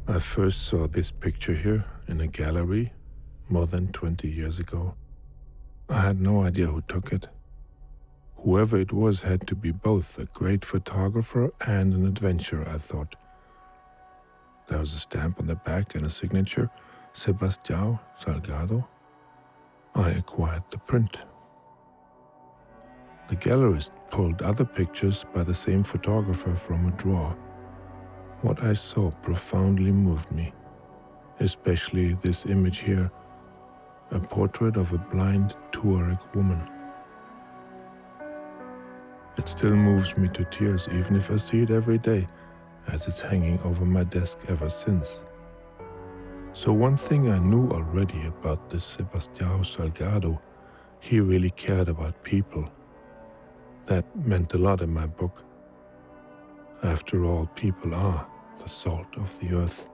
I first saw this picture here in a gallery more than 20 years ago. I had no idea who took it. Whoever it was had to be both a great photographer and an adventurer, I thought. There was a stamp on the back and a signature, Sebastião Salgado. I acquired the print. The gallerist pulled other pictures by the same photographer from a drawer. What I saw profoundly moved me, especially this image here, a portrait of a blind Tuareg woman. It still moves me to tears even if I see it every day, as it's hanging over my desk ever since. So one thing I knew already about this Sebastião Salgado, he really cared about people. That meant a lot in my book. After all, people are the salt of the earth.